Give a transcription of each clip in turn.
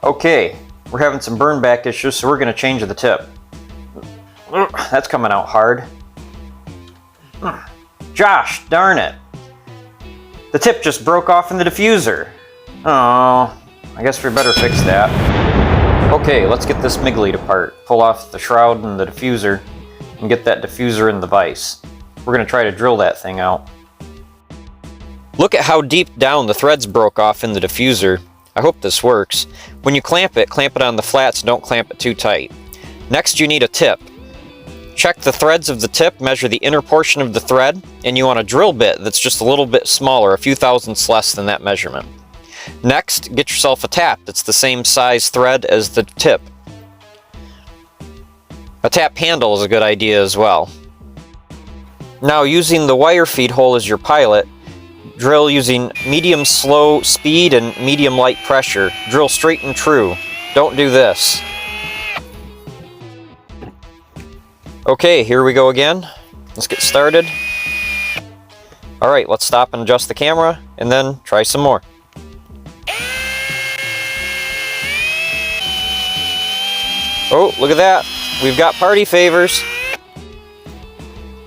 Okay, we're having some burn back issues, so we're going to change the tip. That's coming out hard. Josh, darn it. The tip just broke off in the diffuser. Oh, I guess we better fix that. Okay, let's get this MIG lead apart. Pull off the shroud and the diffuser and get that diffuser in the vise. We're going to try to drill that thing out. Look at how deep down the threads broke off in the diffuser. I hope this works. When you clamp it on the flats and don't clamp it too tight. Next you need a tip. Check the threads of the tip, measure the inner portion of the thread, and you want a drill bit that's just a little bit smaller, a few thousandths less than that measurement. Next, get yourself a tap that's the same size thread as the tip. A tap handle is a good idea as well. Now, using the wire feed hole as your pilot, drill using medium slow speed and medium light pressure. Drill straight and true. Don't do this. Okay, here we go again. Let's get started. Alright, let's stop and adjust the camera, and then try some more. Oh, look at that. We've got party favors.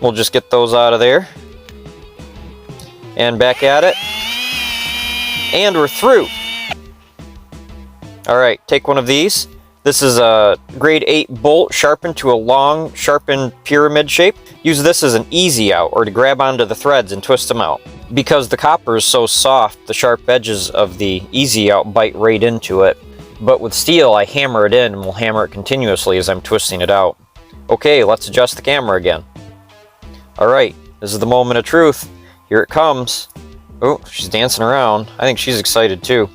We'll just get those out of there. And back at it. And we're through. Alright, take one of these. This is a grade 8 bolt sharpened to a long, sharpened pyramid shape. Use this as an easy out, or to grab onto the threads and twist them out. Because the copper is so soft, the sharp edges of the easy out bite right into it. But with steel, I hammer it in, and we'll hammer it continuously as I'm twisting it out. Okay, let's adjust the camera again. Alright, this is the moment of truth. Here it comes. Oh, she's dancing around. I think she's excited too.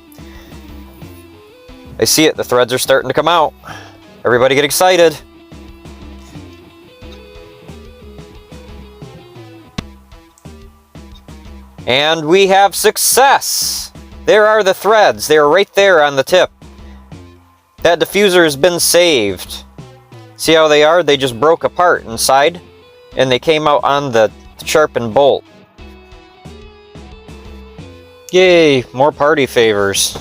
I see it, the threads are starting to come out. Everybody get excited. And we have success! There are the threads. They are right there on the tip. That diffuser has been saved. See how they are? They just broke apart inside, and they came out on the sharpened bolt. Yay, more party favors.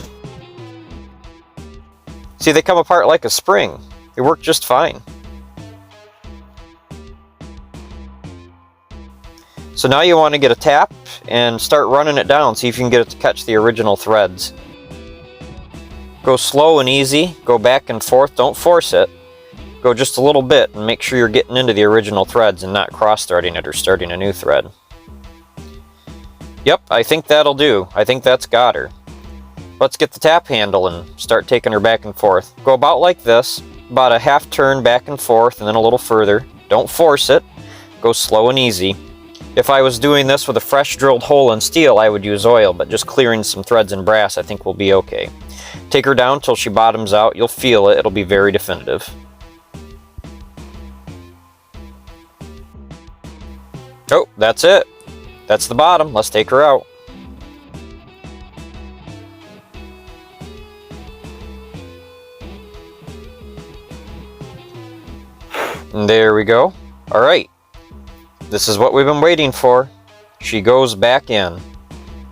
See, they come apart like a spring. They work just fine. So now you want to get a tap and start running it down, see if you can get it to catch the original threads. Go slow and easy, go back and forth, don't force it. Go just a little bit and make sure you're getting into the original threads and not cross-threading it or starting a new thread. Yep, I think that'll do. I think that's got her. Let's get the tap handle and start taking her back and forth. Go about like this, about a half turn back and forth and then a little further. Don't force it. Go slow and easy. If I was doing this with a fresh drilled hole in steel, I would use oil, but just clearing some threads in brass I think will be okay. Take her down till she bottoms out. You'll feel it. It'll be very definitive. Oh, that's it. That's the bottom. Let's take her out. And there we go. All right. This is what we've been waiting for. She goes back in.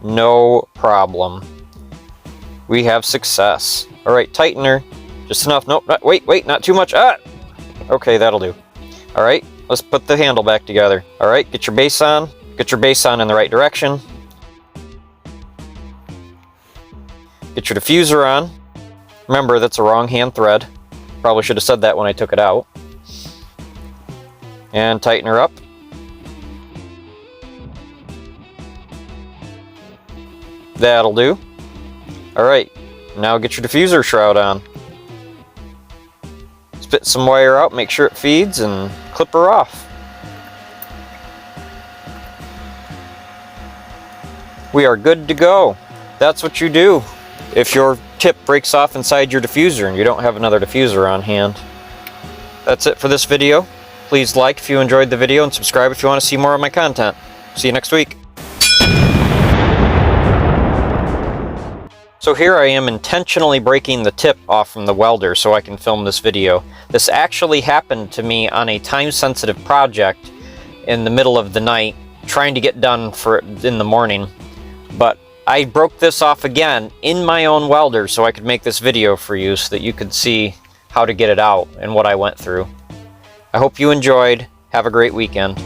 No problem. We have success. All right, tighten her. Just enough. Nope, wait, not too much. Ah! Okay, that'll do. All right, let's put the handle back together. All right, get your base on. Get your base on in the right direction. Get your diffuser on. Remember, that's a wrong hand thread. Probably should have said that when I took it out. And tighten her up. That'll do. Alright, now get your diffuser shroud on. Spit some wire out, make sure it feeds, and clip her off. We are good to go. That's what you do if your tip breaks off inside your diffuser and you don't have another diffuser on hand. That's it for this video. Please like if you enjoyed the video and subscribe if you want to see more of my content. See you next week. So here I am intentionally breaking the tip off from the welder so I can film this video. This actually happened to me on a time-sensitive project in the middle of the night, trying to get done in the morning. But I broke this off again in my own welder so I could make this video for you so that you could see how to get it out and what I went through. I hope you enjoyed. Have a great weekend.